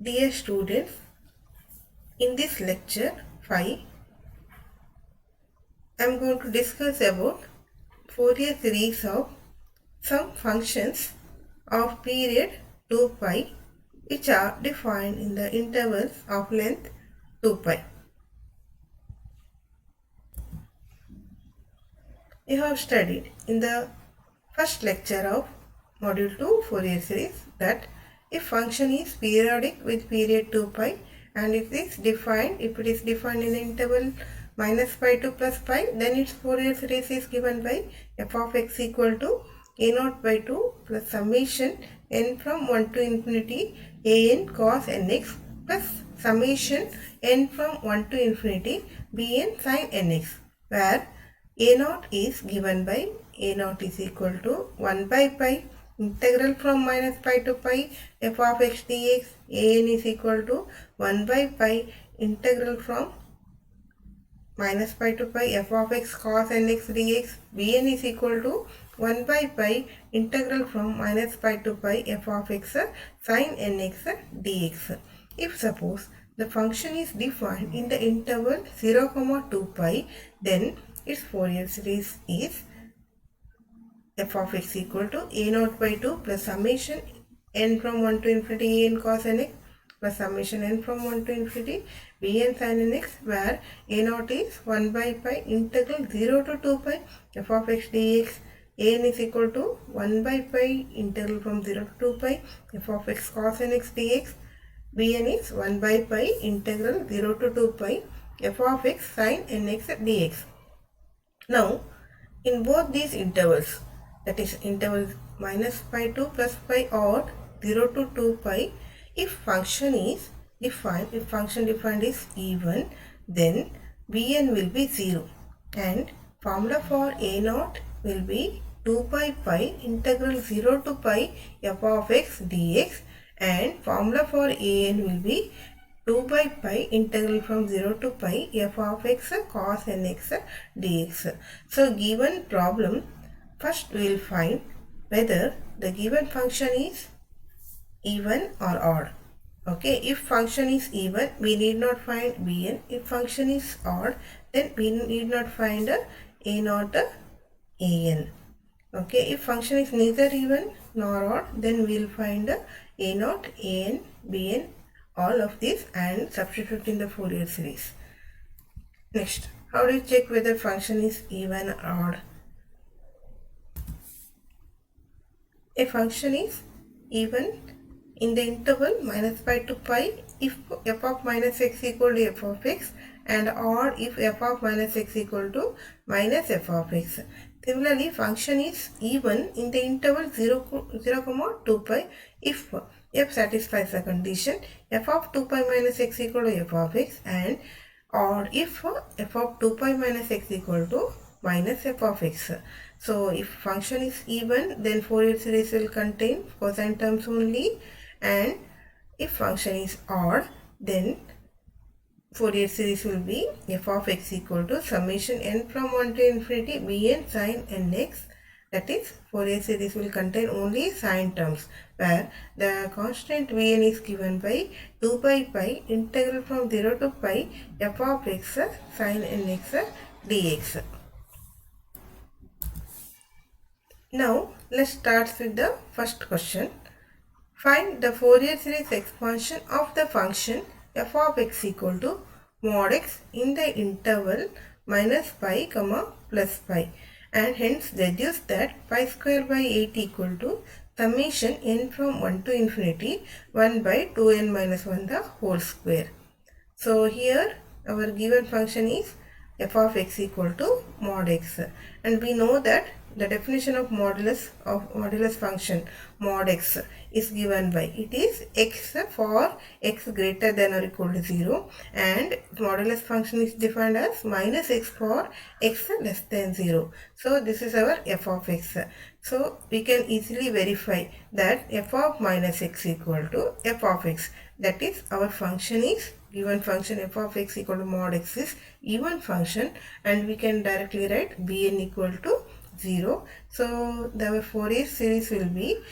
Dear students, in this lecture 5, I am going to discuss about Fourier series of some functions of period 2 pi which are defined in the intervals of length 2 pi. We have studied in the first lecture of Module 2 Fourier series that if function is periodic with period 2 pi and if it is defined in the interval minus pi to plus pi, then its Fourier series is given by f of x equal to a0 by 2 plus summation n from 1 to infinity an cos nx plus summation n from 1 to infinity bn sin nx, where a0 is given by a0 is equal to 1 by pi integral from minus pi to pi f of x dx, an is equal to 1 by pi integral from minus pi to pi f of x cos nx dx, bn is equal to 1 by pi integral from minus pi to pi f of x sin nx dx. If suppose the function is defined in the interval 0, 2 pi, then its Fourier series is f of x equal to a0 by 2 plus summation n from 1 to infinity an cos nx plus summation n from 1 to infinity bn sin nx, where a0 is 1 by pi integral 0 to 2 pi f of x dx, an is equal to 1 by pi integral from 0 to 2 pi f of x cos nx dx, bn is 1 by pi integral 0 to 2 pi f of x sin nx dx. Now, in both these intervals, that is interval minus pi to plus pi or 0 to 2 pi, if function is defined, if function defined is even, then bn will be 0 and formula for a0 will be 2 pi pi integral 0 to pi f of x dx, and formula for an will be 2 by pi integral from 0 to pi f of x cos nx dx. So given problem, first we will find whether the given function is even or odd. Okay, if function is even, we need not find bn. If function is odd, then we need not find a0 an. Okay, if function is neither even nor odd, then we will find a0 an bn, all of these, and substitute in the Fourier series. Next, how do you check whether function is even or odd? A function is even in the interval minus pi to pi if f of minus x equal to f of x, and odd if f of minus x equal to minus f of x. Similarly, function is even in the interval 0, 2 pi if f satisfies the condition f of 2 pi minus x equal to f of x, and odd if f of 2 pi minus x equal to minus f of x. So if function is even, then Fourier series will contain cosine terms only, and if function is odd, then Fourier series will be f of x equal to summation n from 1 to infinity bn sin nx, that is Fourier series will contain only sine terms, where the constant bn is given by 2 by pi integral from 0 to pi f of x sin nx dx. Now let's start with the first question. Find the Fourier series expansion of the function f of x equal to mod x in the interval minus pi comma plus pi, and hence deduce that pi square by 8 equal to summation n from 1 to infinity 1 by 2n minus 1 the whole square. So here our given function is f of x equal to mod x, and we know that the definition of modulus function mod x is given by, it is x for x greater than or equal to 0, and modulus function is defined as minus x for x less than 0. So this is our f of x. So we can easily verify that f of minus x equal to f of x, that is our function is given function f of x equal to mod x is even function, and we can directly write bn equal to 0. So the Fourier series will be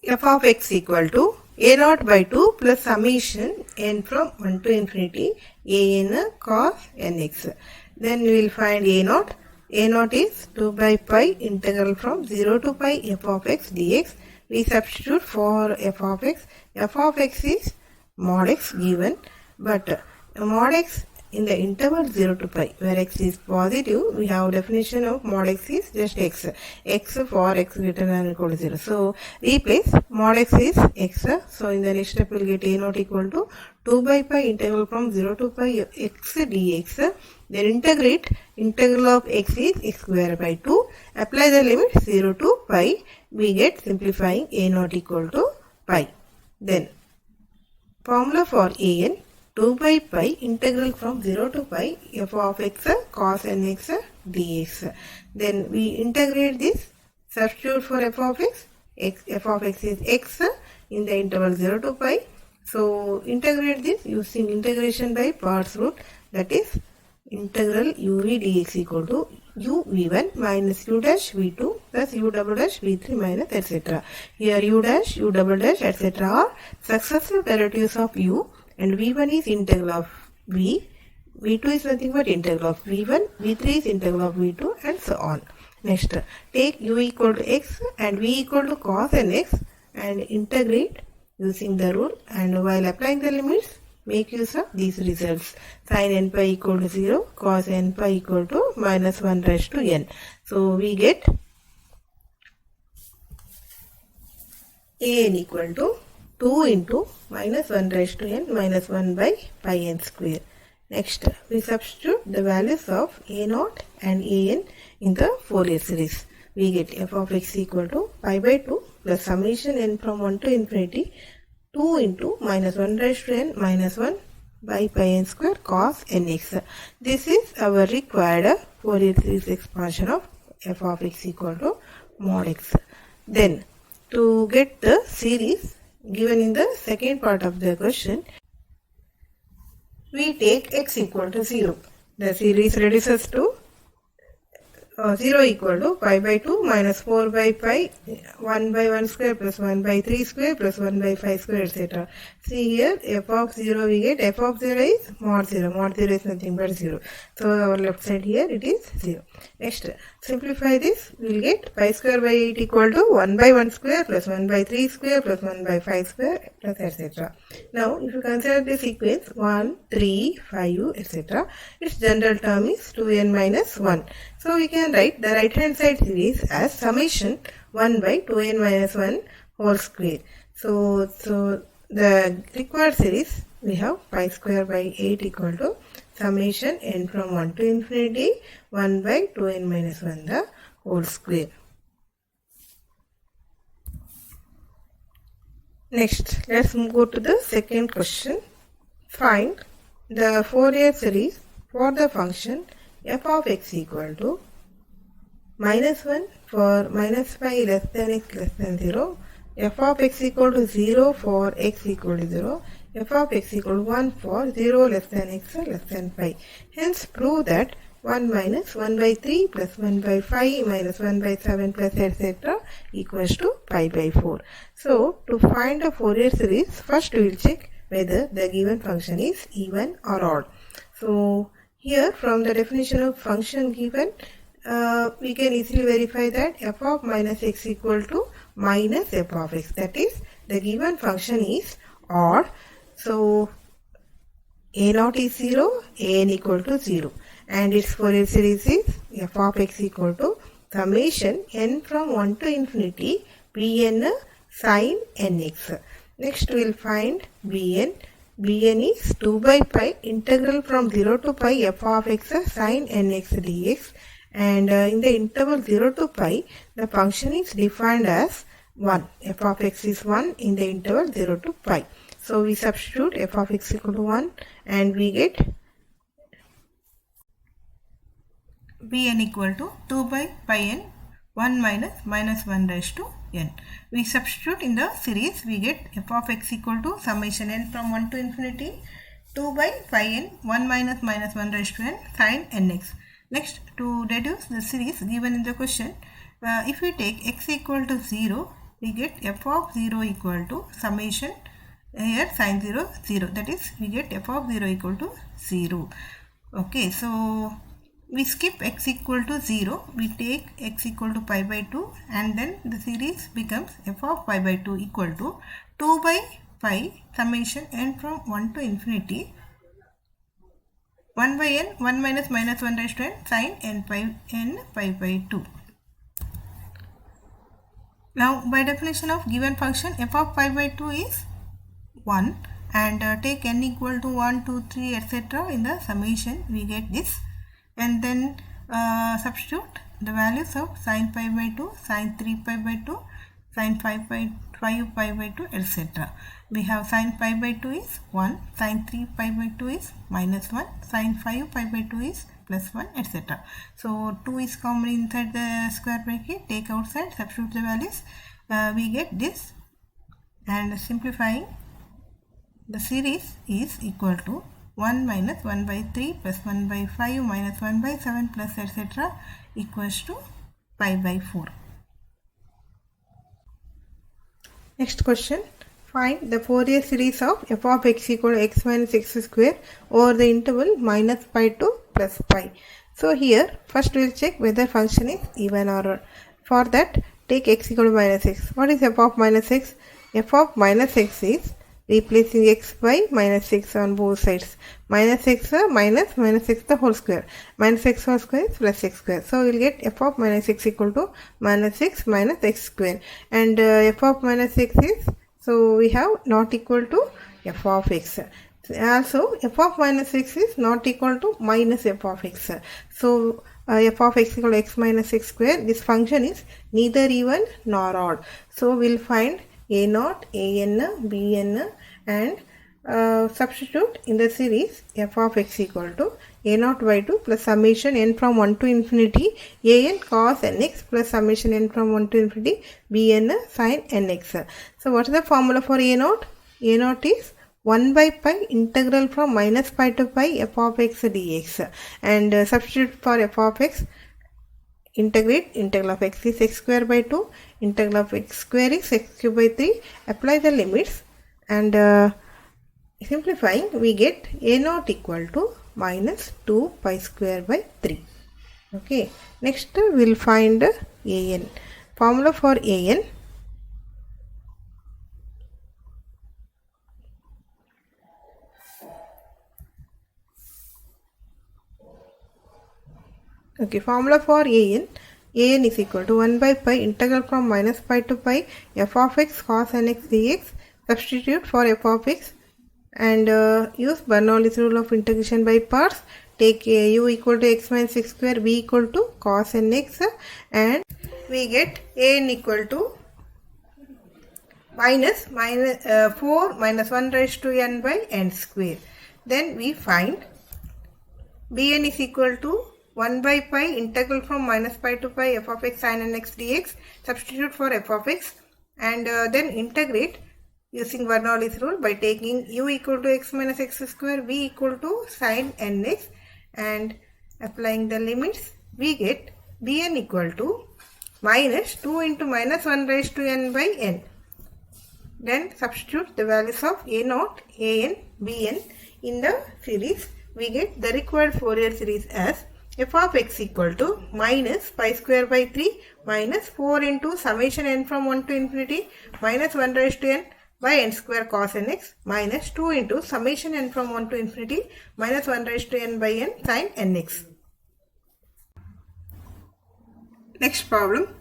f of x equal to a0 by 2 plus summation n from 1 to infinity an cos nx. Then we will find a0. a0 is 2 by pi integral from 0 to pi f of x dx. We substitute for f of x. F of x is mod x given, but mod x in the interval 0 to pi, where x is positive, we have definition of mod x is just x. X for x greater than or equal to 0. So, replace mod x is x. So, in the next step, we will get a0 equal to 2 by pi integral from 0 to pi x dx. Then integrate, integral of x is x square by 2. Apply the limit 0 to pi. We get simplifying a0 equal to pi. Then, formula for an, 2 by pi integral from 0 to pi f of x cos nx dx. Then we integrate this, substitute for f of x is x in the interval 0 to pi. So integrate this using integration by parts rule, that is integral uv dx equal to u v1 minus u dash v2 plus u double dash v3 minus etc. Here u dash, u double dash etc. are successive derivatives of u, and v1 is integral of v, v2 is nothing but integral of v1, v3 is integral of v2 and so on. Next, take u equal to x and v equal to cos nx and integrate using the rule, and while applying the limits, make use of these results. Sin n pi equal to 0, cos n pi equal to minus 1 raised to n. So we get an equal to 2 into minus 1 raised to n minus 1 by pi n square. Next, we substitute the values of a0 and an in the Fourier series. We get f of x equal to pi by 2 plus summation n from 1 to infinity 2 into minus 1 raised to n minus 1 by pi n square cos nx. This is our required Fourier series expansion of f of x equal to mod x. Then, to get the series given in the second part of the question, we take x equal to 0. The series reduces to 0 equal to pi by 2 minus 4 by pi 1 by 1 square plus 1 by 3 square plus 1 by 5 square etc. See here f of 0 we get f of 0 is mod 0. Mod 0 is nothing but 0. So our left side here it is 0. Next, simplify this, we will get pi square by 8 equal to 1 by 1 square plus 1 by 3 square plus 1 by 5 square plus etc. Now if you consider the sequence 1, 3, 5 etc. its general term is 2n minus 1. So we can write the right hand side series as summation 1 by 2n minus 1 whole square. So the required series we have pi square by 8 equal to summation n from 1 to infinity 1 by 2n minus 1 the whole square. Next, let's go to the second question. Find the Fourier series for the function f of x equal to minus 1 for minus pi less than x less than 0, f of x equal to 0 for x equal to 0, f of x equal to 1 for 0 less than x less than pi. Hence, prove that 1 minus 1 by 3 plus 1 by 5 minus 1 by 7 plus etc. equals to pi by 4. So, to find a Fourier series, first we will check whether the given function is even or odd. So, here from the definition of function given, we can easily verify that f of minus x equal to minus f of x. That is, the given function is odd. So, a0 is 0, an equal to 0. And its Fourier series is f of x equal to summation n from 1 to infinity bn sin nx. Next, we will find bn. Bn is 2 by pi integral from 0 to pi f of x sin nx dx, and in the interval 0 to pi the function is defined as 1. F of x is 1 in the interval 0 to pi. So we substitute f of x equal to 1 and we get bn equal to 2 by pi n 1 minus 1 raised to n. We substitute in the series, we get f of x equal to summation n from 1 to infinity 2 by pi n 1 minus 1 raised to n sin nx. Next, to deduce the series given in the question, if we take x equal to 0, we get f of 0 equal to summation here sin 0 0, that is we get f of 0 equal to 0. Okay, so we skip x equal to 0, we take x equal to pi by 2, and then the series becomes f of pi by 2 equal to 2 by pi summation n from 1 to infinity 1 by n 1 minus 1 raised to n sin n pi by 2. Now by definition of given function f of pi by 2 is 1, and take n equal to 1, 2, 3 etc. in the summation, we get this, and then substitute the values of sin pi by 2, sin 3 pi by 2, sin 5 pi by 2 etc. We have sin pi by 2 is 1, sin 3 pi by 2 is minus 1, sin 5 pi by 2 is plus 1 etc. So 2 is common inside the square bracket, take outside, substitute the values, we get this, and simplifying the series is equal to 1 minus 1 by 3 plus 1 by 5 minus 1 by 7 plus etc. equals to pi by 4. Next question. Find the Fourier series of f of x equal to x minus x square over the interval minus pi to plus pi. So here first we will check whether function is even or odd. For that, take x equal to minus x. What is f of minus x? F of minus x is replacing x by minus x on both sides. Minus x minus x the whole square. Minus x whole square is plus x square. So we will get f of minus x equal to minus x square. And f of minus x is, so we have not equal to f of x. Also f of minus x is not equal to minus f of x. So f of x equal to x minus x square, this function is neither even nor odd. So we will find a0, an, bn, and substitute in the series f of x equal to a0 by 2 plus summation n from 1 to infinity an cos nx plus summation n from 1 to infinity bn sin nx. So what is the formula for a0? a0 is 1 by pi integral from minus pi to pi f of x dx, and substitute for f of x, integrate, integral of x is x square by 2, integral of x square is x cube by 3, apply the limits, and simplifying we get a0 equal to minus 2 pi square by 3. Okay, next we will find an. Formula for an, okay, formula for an is equal to 1 by pi integral from minus pi to pi f of x cos nx dx. Substitute for f of x and use Bernoulli's rule of integration by parts. Take u equal to x minus x square, b equal to cos nx, and we get an equal to minus 4 minus 1 raised to n by n square. Then we find bn is equal to 1 by pi integral from minus pi to pi f of x sin nx dx. Substitute for f of x and then integrate using Bernoulli's rule by taking u equal to x minus x square, v equal to sin nx, and applying the limits, we get bn equal to minus 2 into minus 1 raised to n by n. Then substitute the values of a0, an, bn in the series. We get the required Fourier series as f of x equal to minus pi square by 3 minus 4 into summation n from 1 to infinity minus 1 raised to n by n square cos nx minus 2 into summation n from 1 to infinity minus 1 raised to n by n sin nx. Next problem.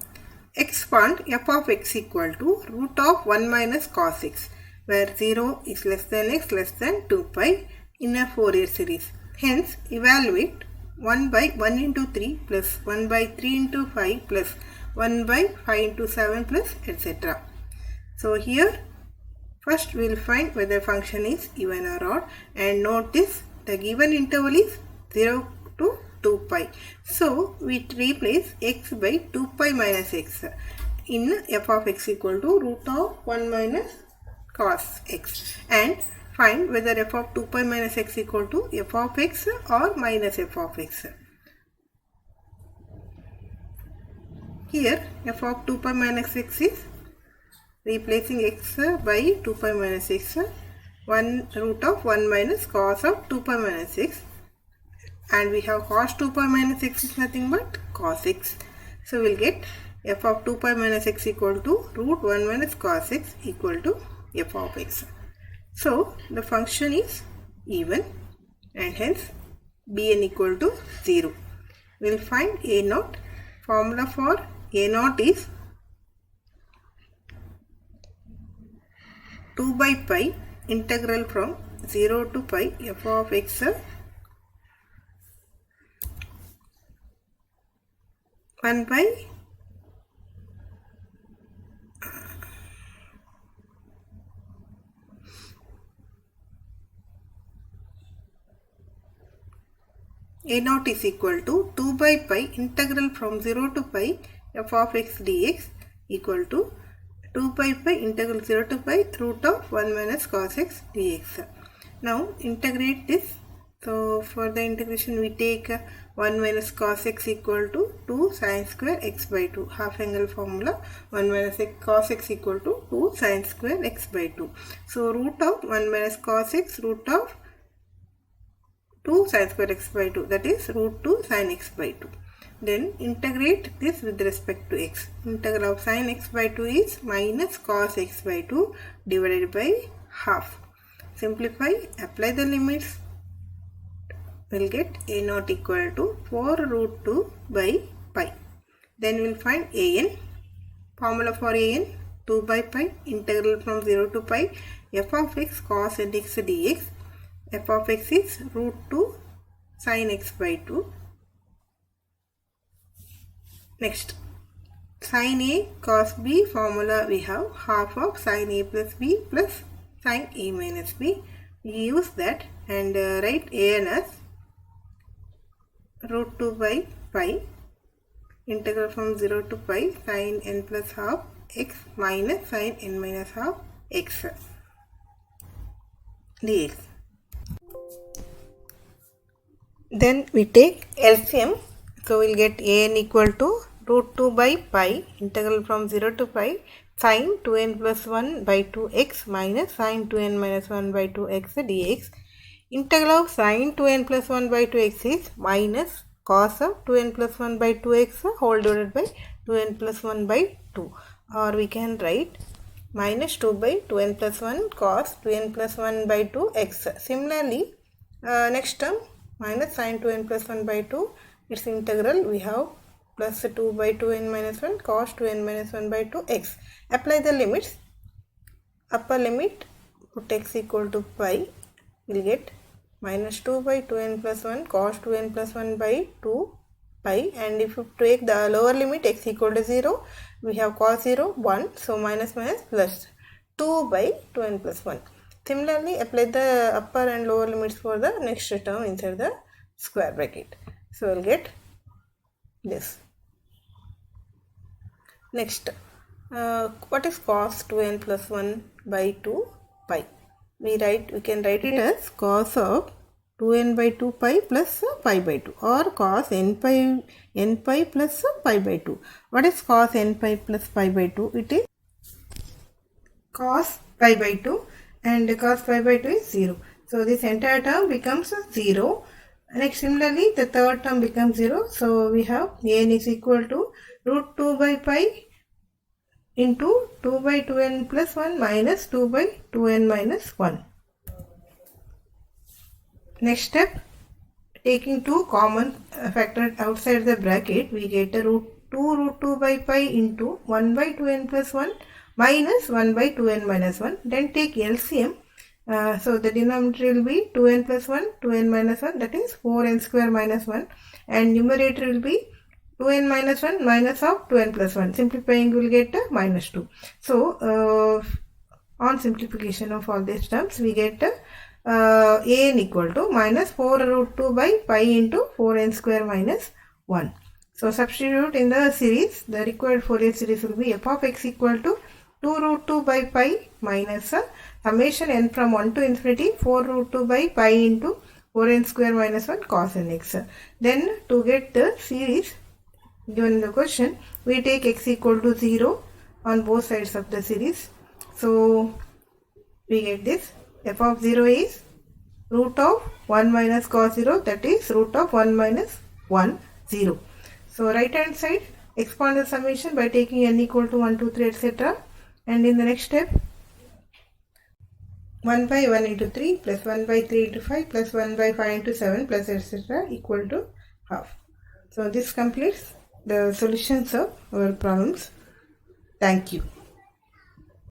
Expand f of x equal to root of 1 minus cos x, where 0 is less than x less than 2 pi in a Fourier series. Hence, evaluate 1 by 1 into 3 plus 1 by 3 into 5 plus 1 by 5 into 7 plus etc. So here first we will find whether function is even or odd, and notice the given interval is 0 to 2 pi. So we replace x by 2 pi minus x in f of x equal to root of 1 minus cos x, and find whether f of 2 pi minus x equal to f of x or minus f of x. Here f of 2 pi minus x is replacing x by 2 pi minus x, 1 root of 1 minus cos of 2 pi minus x, and we have cos 2 pi minus x is nothing but cos x. So we'll get f of 2 pi minus x equal to root 1 minus cos x equal to f of x. So the function is even and hence Bn equal to 0. We'll find a naught. Formula for a naught is 2 by pi integral from 0 to pi f of x 1 by a naught is equal to 2 by pi integral from 0 to pi f of x dx equal to 2 by pi integral 0 to pi root of 1 minus cos x dx. Now integrate this. So for the integration we take 1 minus cos x equal to 2 sin square x by 2. Half angle formula, 1 minus cos x equal to 2 sin square x by 2. So root of 1 minus cos x root of 2 sin square x by 2, that is root 2 sin x by 2. Then integrate this with respect to x. Integral of sin x by 2 is minus cos x by 2 divided by half. Simplify, apply the limits. We'll get a naught equal to 4 root 2 by pi. Then we'll find an. Formula for an 2 by pi integral from 0 to pi f of x cos nx dx. F of x is root 2 sin x by 2. Next, sin a cos b formula we have half of sin a plus b plus sin a minus b. We use that and write an as root 2 by pi integral from 0 to pi sin n plus half x minus sin n minus half x dx. Then we take LCM. So we'll get an equal to root 2 by pi integral from 0 to pi sin 2n plus 1 by 2x minus sin 2n minus 1 by 2x dx. Integral of sin 2n plus 1 by 2x is minus cos of 2n plus 1 by 2x whole divided by 2n plus 1 by 2. Or we can write minus 2 by 2n plus 1 cos 2n plus 1 by 2x. Similarly, next term minus sin 2n plus 1 by 2, its integral we have plus 2 by 2n minus 1 cos 2n minus 1 by 2x. Apply the limits. Upper limit put x equal to pi, will get minus 2 by 2n plus 1 cos 2n plus 1 by 2 pi, and if you take the lower limit x equal to 0, we have cos 0 1, so minus minus plus 2 by 2n plus 1. Similarly, apply the upper and lower limits for the next term inside the square bracket. So we'll get this. Next, what is cos 2n plus 1 by 2 pi? We can write it as cos of 2n by 2 pi plus pi by 2, or cos n pi plus pi by 2. What is cos n pi plus pi by 2? It is cos pi by 2, and cos pi by 2 is 0. So this entire term becomes 0. Next, similarly, the third term becomes 0. So we have an is equal to root 2 by pi into 2 by 2n plus 1 minus 2 by 2n minus 1. Next step, taking 2 common factors outside the bracket, we get a root 2 by pi into 1 by 2n plus 1 minus 1 by 2n minus 1. Then take LCM. So the denominator will be 2n plus 1, 2n minus 1, that is 4n square minus 1, and numerator will be 2n minus 1 minus of 2n plus 1. Simplifying will get a minus 2. So on simplification of all these terms, we get an equal to minus 4 root 2 by pi into 4n square minus 1. So substitute in the series. The required Fourier series will be f of x equal to 2 root 2 by pi minus summation n from 1 to infinity 4 root 2 by pi into 4n square minus 1 cos nx. Then to get the series given in the question, we take x equal to 0 on both sides of the series. So we get this. f of 0 is root of 1 minus cos 0, that is root of 1 minus 1, 0. So right hand side, expand the summation by taking n equal to 1, 2, 3, etc. And in the next step, 1 by 1 into 3 plus 1 by 3 into 5 plus 1 by 5 into 7 plus etc. equal to half. So this completes the solutions of our problems. Thank you.